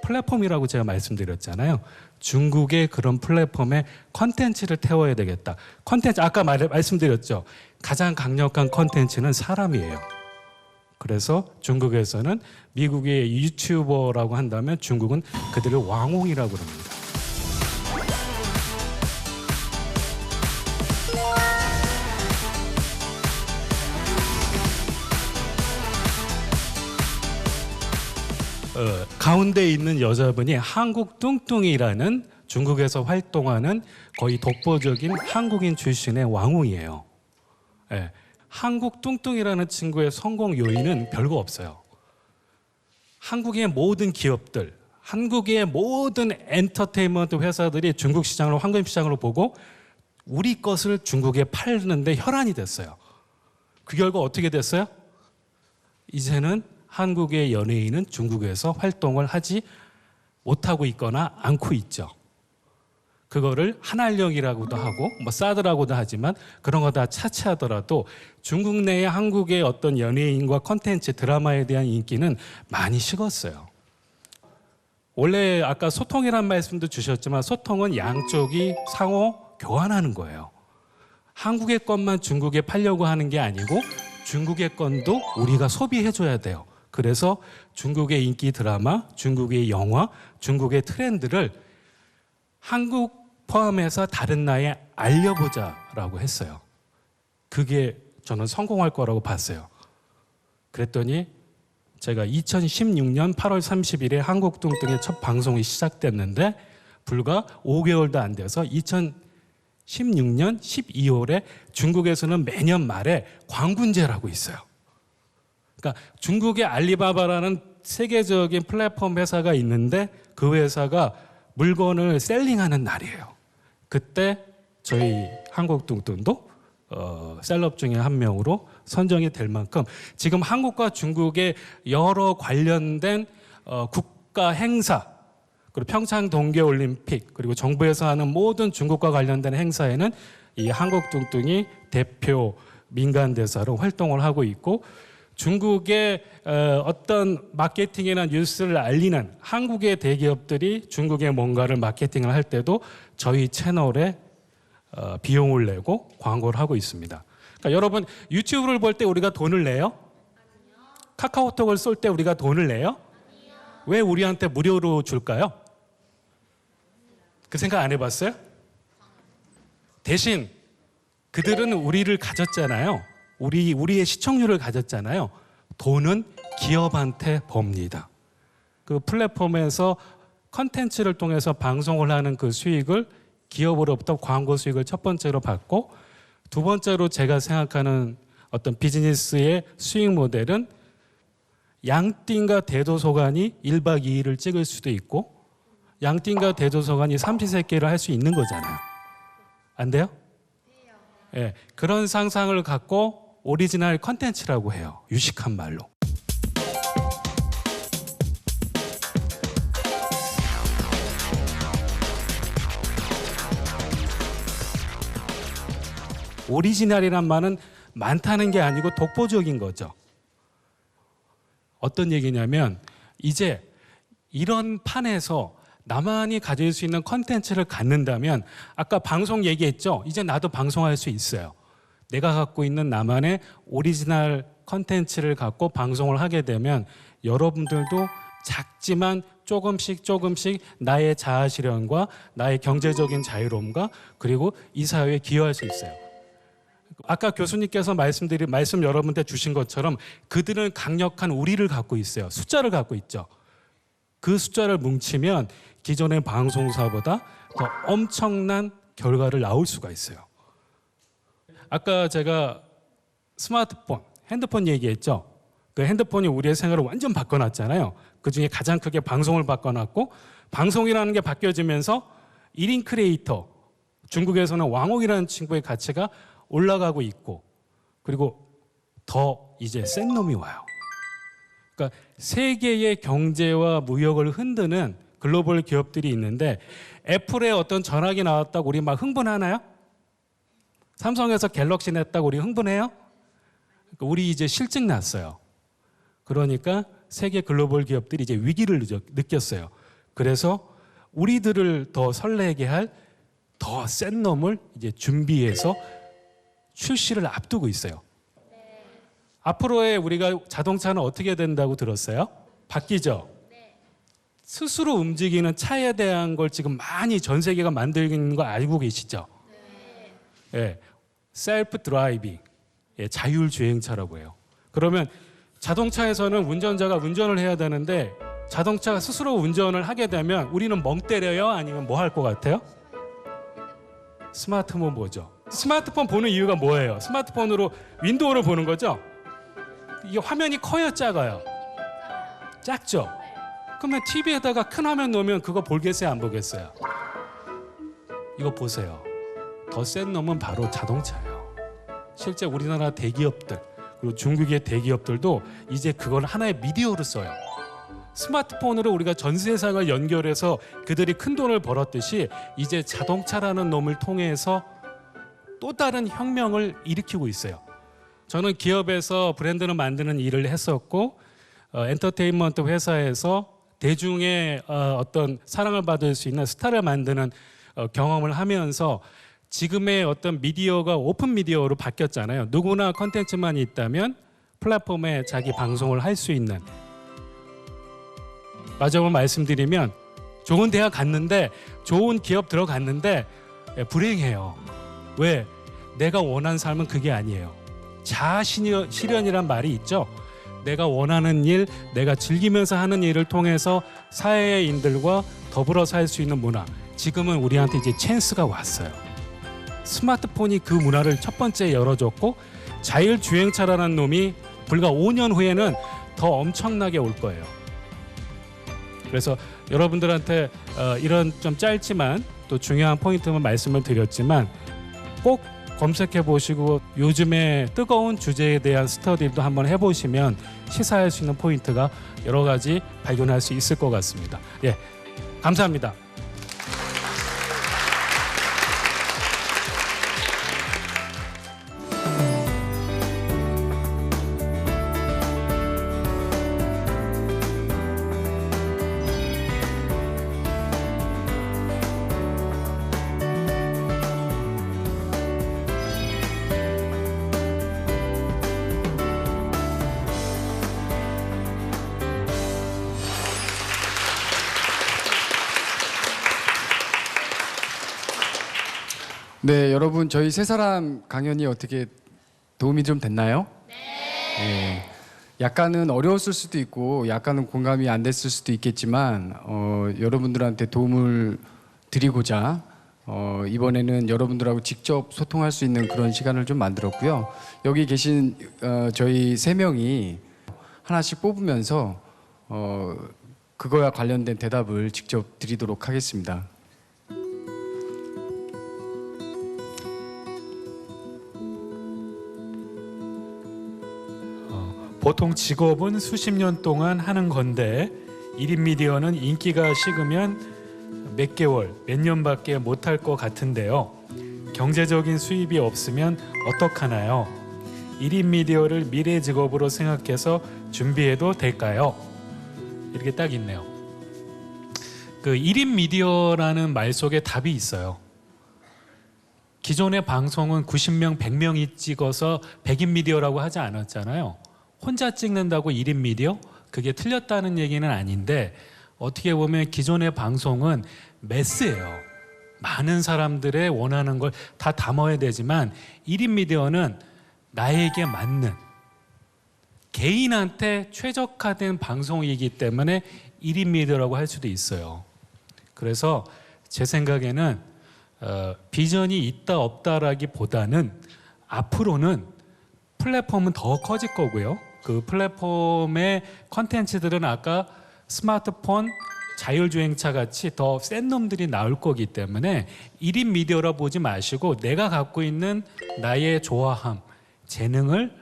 플랫폼이라고 제가 말씀드렸잖아요. 중국의 그런 플랫폼에 컨텐츠를 태워야 되겠다. 컨텐츠 아까 말씀드렸죠. 가장 강력한 컨텐츠는 사람이에요. 그래서 중국에서는 미국의 유튜버라고 한다면 중국은 그들을 왕홍이라고 그럽니다. 가운데 있는 여자분이 한국 뚱뚱이라는 중국에서 활동하는 거의 독보적인 한국인 출신의 왕홍이에요. 네. 한국 뚱뚱이라는 친구의 성공 요인은 별거 없어요. 한국의 모든 기업들, 한국의 모든 엔터테인먼트 회사들이 중국 시장을 황금 시장으로 보고 우리 것을 중국에 팔는데 혈안이 됐어요. 그 결과 어떻게 됐어요? 이제는 한국의 연예인은 중국에서 활동을 하지 못하고 있거나 않고 있죠. 그거를 한알령이라고도 하고 뭐 사드라고도 하지만 그런 거 다 차치하더라도 중국 내의 한국의 어떤 연예인과 콘텐츠 드라마에 대한 인기는 많이 식었어요. 원래 아까 소통이란 말씀도 주셨지만 소통은 양쪽이 상호 교환하는 거예요. 한국의 것만 중국에 팔려고 하는 게 아니고 중국의 건도 우리가 소비해줘야 돼요. 그래서 중국의 인기 드라마, 중국의 영화, 중국의 트렌드를 한국 포함해서 다른 나라에 알려보자라고 했어요. 그게 저는 성공할 거라고 봤어요. 그랬더니 제가 2016년 8월 30일에 한국 뚱뚱의 첫 방송이 시작됐는데 불과 5개월도 안 돼서 2016년 12월에 중국에서는 매년 말에 광군제라고 있어요. 그러니까 중국의 알리바바라는 세계적인 플랫폼 회사가 있는데 그 회사가 물건을 셀링하는 날이에요. 그때 저희 한국뚱뚱도 셀럽 중에 한 명으로 선정이 될 만큼 지금 한국과 중국의 여러 관련된 국가 행사, 그리고 평창 동계올림픽, 그리고 정부에서 하는 모든 중국과 관련된 행사에는 이 한국뚱뚱이 대표 민간 대사로 활동을 하고 있고, 중국의 어떤 마케팅이나 뉴스를 알리는 한국의 대기업들이 중국의 뭔가를 마케팅을 할 때도 저희 채널에 비용을 내고 광고를 하고 있습니다. 그러니까 여러분 유튜브를 볼 때 우리가 돈을 내요? 카카오톡을 쏠 때 우리가 돈을 내요? 왜 우리한테 무료로 줄까요? 그 생각 안 해봤어요? 대신 그들은 우리를 가졌잖아요. 우리의 시청률을 가졌잖아요. 돈은 기업한테 법니다. 그 플랫폼에서 컨텐츠를 통해서 방송을 하는 그 수익을 기업으로부터 광고 수익을 첫 번째로 받고, 두 번째로 제가 생각하는 어떤 비즈니스의 수익 모델은 양띵과 대도서관이 1박 2일을 찍을 수도 있고 양띵과 대도서관이 삼시세끼를 할 수 있는 거잖아요. 안 돼요? 예, 그런 상상을 갖고 오리지널 컨텐츠라고 해요. 유식한 말로. 오리지널이란 말은 많다는 게 아니고 독보적인 거죠. 어떤 얘기냐면 이제 이런 판에서 나만이 가질 수 있는 컨텐츠를 갖는다면, 아까 방송 얘기했죠? 이제 나도 방송할 수 있어요. 내가 갖고 있는 나만의 오리지널 컨텐츠를 갖고 방송을 하게 되면 여러분들도 작지만 조금씩 나의 자아 실현과 나의 경제적인 자유로움과 그리고 이 사회에 기여할 수 있어요. 아까 교수님께서 말씀 여러분한테 주신 것처럼 그들은 강력한 우리를 갖고 있어요. 숫자를 갖고 있죠. 그 숫자를 뭉치면 기존의 방송사보다 더 엄청난 결과를 낳을 수가 있어요. 아까 제가 스마트폰, 핸드폰 얘기했죠. 그 핸드폰이 우리의 생활을 완전 바꿔놨잖아요. 그중에 가장 크게 방송을 바꿔놨고, 방송이라는 게 바뀌어지면서 1인 크리에이터, 중국에서는 왕옥이라는 친구의 가치가 올라가고 있고, 그리고 더 이제 센 놈이 와요. 그러니까 세계의 경제와 무역을 흔드는 글로벌 기업들이 있는데, 애플의 어떤 전화기 나왔다고 우리 막 흥분하나요? 삼성에서 갤럭시 냈다고 우리 흥분해요? 그러니까 우리 이제 실증 났어요. 그러니까 세계 글로벌 기업들이 이제 위기를 느꼈어요. 그래서 우리들을 더 설레게 할 더 센 놈을 이제 준비해서 출시를 앞두고 있어요. 앞으로의 우리가 자동차는 어떻게 된다고 들었어요? 바뀌죠? 스스로 움직이는 차에 대한 걸 지금 많이 전 세계가 만들고 있는 거 알고 계시죠? 예, 셀프 드라이빙, 예, 자율주행차라고 해요. 그러면 자동차에서는 운전자가 운전을 해야 되는데 자동차가 스스로 운전을 하게 되면 우리는 멍 때려요? 아니면 뭐 할 것 같아요? 스마트폰 보죠. 스마트폰 보는 이유가 뭐예요? 스마트폰으로 윈도우를 보는 거죠? 이게 화면이 커요, 작아요? 작죠? 그러면 TV에다가 큰 화면 놓으면 그거 보겠어요, 안 보겠어요? 이거 보세요. 더 센 놈은 바로 자동차예요. 실제 우리나라 대기업들, 그리고 중국의 대기업들도 이제 그걸 하나의 미디어로 써요. 스마트폰으로 우리가 전 세상을 연결해서 그들이 큰 돈을 벌었듯이 이제 자동차라는 놈을 통해서 또 다른 혁명을 일으키고 있어요. 저는 기업에서 브랜드를 만드는 일을 했었고, 엔터테인먼트 회사에서 대중의 어떤 사랑을 받을 수 있는 스타를 만드는 경험을 하면서 지금의 어떤 미디어가 오픈 미디어로 바뀌었잖아요. 누구나 컨텐츠만 있다면 플랫폼에 자기 방송을 할 수 있는. 마지막으로 말씀드리면 좋은 대학 갔는데 좋은 기업 들어갔는데 불행해요. 왜? 내가 원하는 삶은 그게 아니에요. 자아 실현이란 말이 있죠. 내가 원하는 일, 내가 즐기면서 하는 일을 통해서 사회인들과 더불어 살 수 있는 문화. 지금은 우리한테 이제 찬스가 왔어요. 스마트폰이 그 문화를 첫 번째 열어줬고, 자율주행차라는 놈이 불과 5년 후에는 더 엄청나게 올 거예요. 그래서 여러분들한테 이런 좀 짧지만 또 중요한 포인트만 말씀을 드렸지만 꼭 검색해 보시고 요즘에 뜨거운 주제에 대한 스터디도 한번 해보시면 시사할 수 있는 포인트가 여러 가지 발견할 수 있을 것 같습니다. 예, 감사합니다. 네, 여러분 저희 세 사람 강연이 어떻게 도움이 좀 됐나요? 네. 약간은 어려웠을 수도 있고 약간은 공감이 안 됐을 수도 있겠지만 여러분들한테 도움을 드리고자 이번에는 여러분들하고 직접 소통할 수 있는 그런 시간을 좀 만들었고요. 여기 계신 저희 세 명이 하나씩 뽑으면서 그거와 관련된 대답을 직접 드리도록 하겠습니다. 보통 직업은 수십 년 동안 하는 건데 1인 미디어는 인기가 식으면 몇 개월, 몇 년밖에 못할 것 같은데요. 경제적인 수입이 없으면 어떡하나요? 1인 미디어를 미래 직업으로 생각해서 준비해도 될까요? 이렇게 딱 있네요. 그 1인 미디어라는 말 속에 답이 있어요. 기존의 방송은 90명, 100명이 찍어서 100인 미디어라고 하지 않았잖아요. 혼자 찍는다고 1인 미디어? 그게 틀렸다는 얘기는 아닌데 어떻게 보면 기존의 방송은 매스예요. 많은 사람들의 원하는 걸 다 담아야 되지만 1인 미디어는 나에게 맞는 개인한테 최적화된 방송이기 때문에 1인 미디어라고 할 수도 있어요. 그래서 제 생각에는 비전이 있다 없다라기보다는 앞으로는 플랫폼은 더 커질 거고요. 그 플랫폼의 컨텐츠들은 아까 스마트폰, 자율주행차 같이 더 센 놈들이 나올 거기 때문에 1인 미디어라 보지 마시고 내가 갖고 있는 나의 좋아함, 재능을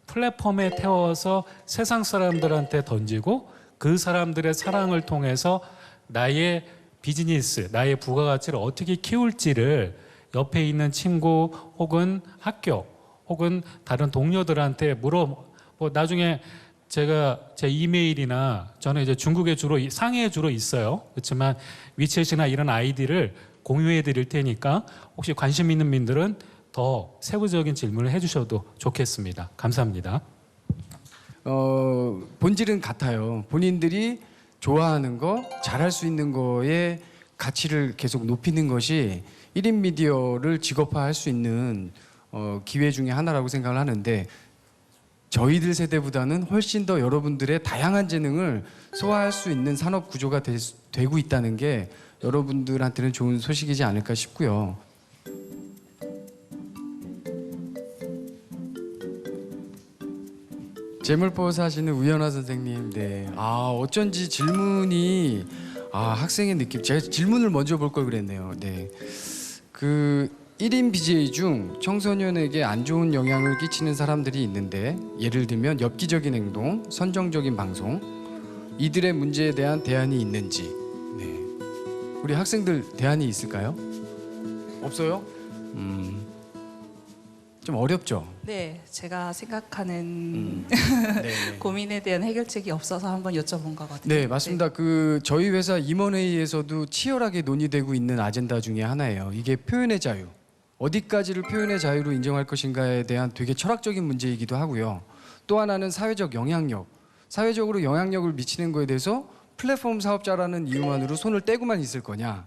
플랫폼에 태워서 세상 사람들한테 던지고 그 사람들의 사랑을 통해서 나의 비즈니스, 나의 부가가치를 어떻게 키울지를 옆에 있는 친구 혹은 학교 혹은 다른 동료들한테 뭐 나중에 제가 제 이메일이나 저는 이제 중국에 주로 상해에 주로 있어요. 그렇지만 위챗이나 이런 아이디를 공유해 드릴 테니까 혹시 관심 있는 분들은 더 세부적인 질문을 해주셔도 좋겠습니다. 감사합니다. 본질은 같아요. 본인들이 좋아하는 거, 잘할 수 있는 거에 가치를 계속 높이는 것이 1인 미디어를 직업화할 수 있는 기회 중에 하나라고 생각을 하는데 저희들 세대보다는 훨씬 더 여러분들의 다양한 재능을 소화할 수 있는 산업 구조가 되고 있다는 게 여러분들한테는 좋은 소식이지 않을까 싶고요. 재물포사 하시는 우연화 선생님, 네. 어쩐지 질문이 학생의 느낌. 제가 질문을 먼저 볼 걸 그랬네요. 네. 그 1인 BJ 중 청소년에게 안 좋은 영향을 끼치는 사람들이 있는데 예를 들면 엽기적인 행동, 선정적인 방송 이들의 문제에 대한 대안이 있는지 네. 우리 학생들 대안이 있을까요? 없어요? 좀 어렵죠? 네, 제가 생각하는 네. 고민에 대한 해결책이 없어서 한번 여쭤본 거거든요. 네, 맞습니다. 그 저희 회사 임원회의에서도 치열하게 논의되고 있는 아젠다 중에 하나예요. 이게 표현의 자유. 어디까지를 표현의 자유로 인정할 것인가에 대한 되게 철학적인 문제이기도 하고요. 또 하나는 사회적 영향력. 사회적으로 영향력을 미치는 거에 대해서 플랫폼 사업자라는 이유만으로 손을 떼고만 있을 거냐.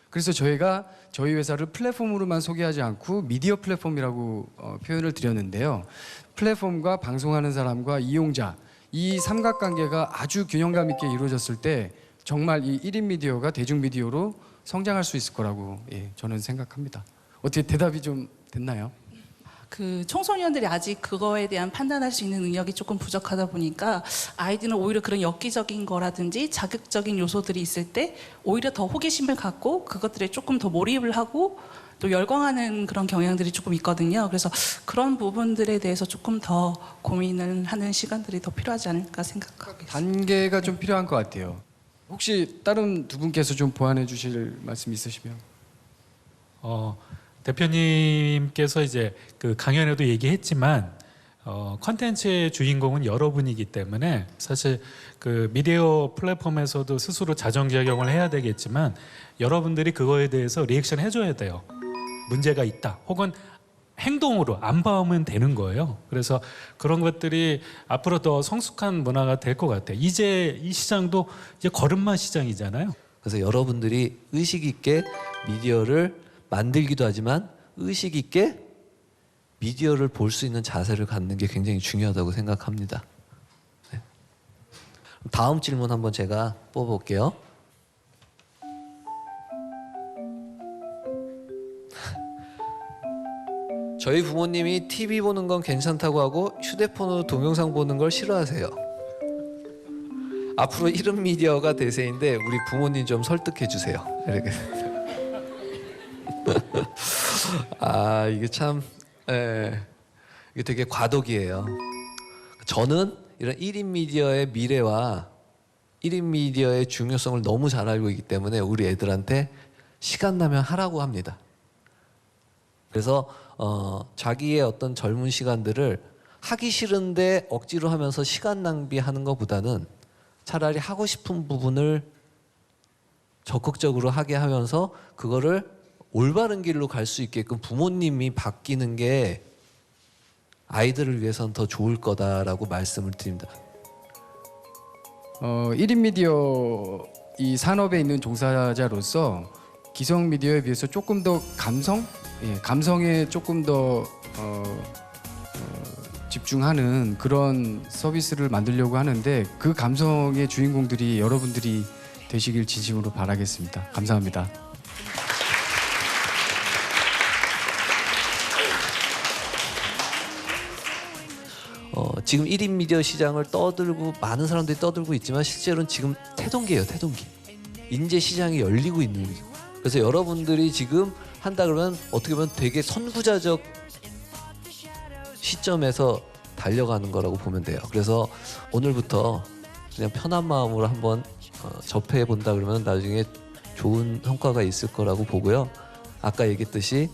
그래서 저희가 저희 회사를 플랫폼으로만 소개하지 않고 미디어 플랫폼이라고 표현을 드렸는데요. 플랫폼과 방송하는 사람과 이용자 이 삼각관계가 아주 균형감 있게 이루어졌을 때 정말 이 1인 미디어가 대중 미디어로 성장할 수 있을 거라고 저는 생각합니다. 어떻게 대답이 좀 됐나요? 그 청소년들이 아직 그거에 대한 판단할 수 있는 능력이 조금 부족하다 보니까 아이들은 오히려 그런 엽기적인 거라든지 자극적인 요소들이 있을 때 오히려 더 호기심을 갖고 그것들에 조금 더 몰입을 하고 또 열광하는 그런 경향들이 조금 있거든요. 그래서 그런 부분들에 대해서 조금 더 고민을 하는 시간들이 더 필요하지 않을까 생각합니다. 단계가 좀 필요한 것 같아요. 혹시 다른 두 분께서 좀 보완해 주실 말씀 있으시면? 대표님께서 이제 그 강연에도 얘기했지만 컨텐츠의 주인공은 여러분이기 때문에 사실 그 미디어 플랫폼에서도 스스로 자정 작용을 해야 되겠지만 여러분들이 그거에 대해서 리액션 해줘야 돼요. 문제가 있다 혹은 행동으로 안 봐오면 되는 거예요. 그래서 그런 것들이 앞으로 더 성숙한 문화가 될 것 같아요. 이제 이 시장도 이제 걸음마 시장이잖아요. 그래서 여러분들이 의식 있게 미디어를 만들기도 하지만 의식 있게 미디어를 볼 수 있는 자세를 갖는 게 굉장히 중요하다고 생각합니다. 네. 다음 질문 한번 제가 뽑아볼게요. 저희 부모님이 TV 보는 건 괜찮다고 하고 휴대폰으로 동영상 보는 걸 싫어하세요. 앞으로 이런 미디어가 대세인데 우리 부모님 좀 설득해 주세요. 이렇게. 아 이게 참 이게 되게 과도기예요. 저는 이런 1인 미디어의 미래와 1인 미디어의 중요성을 너무 잘 알고 있기 때문에 우리 애들한테 시간 나면 하라고 합니다. 그래서 자기의 어떤 젊은 시간들을 하기 싫은데 억지로 하면서 시간 낭비하는 것보다는 차라리 하고 싶은 부분을 적극적으로 하게 하면서 그거를 올바른 길로 갈 수 있게끔 부모님이 바뀌는 게 아이들을 위해서는 더 좋을 거다라고 말씀을 드립니다. 1인 미디어 이 산업에 있는 종사자로서 기성 미디어에 비해서 조금 더 감성에 조금 더 집중하는 그런 서비스를 만들려고 하는데 그 감성의 주인공들이 여러분들이 되시길 진심으로 바라겠습니다. 감사합니다. 지금 1인 미디어 시장을 떠들고 많은 사람들이 떠들고 있지만 실제로는 지금 태동기예요. 태동기. 인재 시장이 열리고 있는 거죠. 그래서 여러분들이 지금 한다 그러면 어떻게 보면 되게 선구자적 시점에서 달려가는 거라고 보면 돼요. 그래서 오늘부터 그냥 편한 마음으로 한번 접해 본다 그러면 나중에 좋은 성과가 있을 거라고 보고요. 아까 얘기했듯이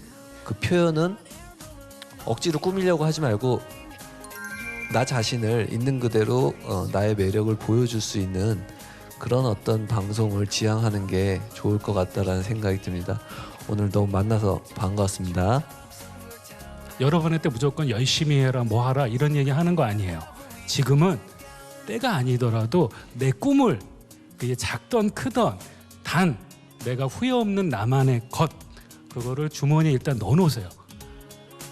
그 표현은 억지로 꾸미려고 하지 말고 나 자신을 있는 그대로 나의 매력을 보여줄 수 있는 그런 어떤 방송을 지향하는 게 좋을 것 같다라는 생각이 듭니다. 오늘 너무 만나서 반가웠습니다. 여러분한테 무조건 열심히 해라 뭐 하라 이런 얘기 하는 거 아니에요. 지금은 때가 아니더라도 내 꿈을 그게 작던 크던 단 내가 후회 없는 나만의 것 그거를 주머니에 일단 넣어놓으세요.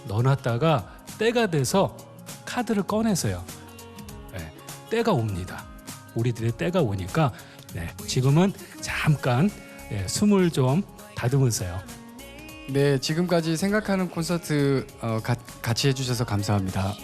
넣어놨다가 때가 돼서 카드를 꺼내세요. 네, 때가 옵니다. 우리들의 때가 오니까 지금은 잠깐 숨을 좀 다듬으세요. 네, 지금까지 생각하는 콘서트 같이 해주셔서 감사합니다.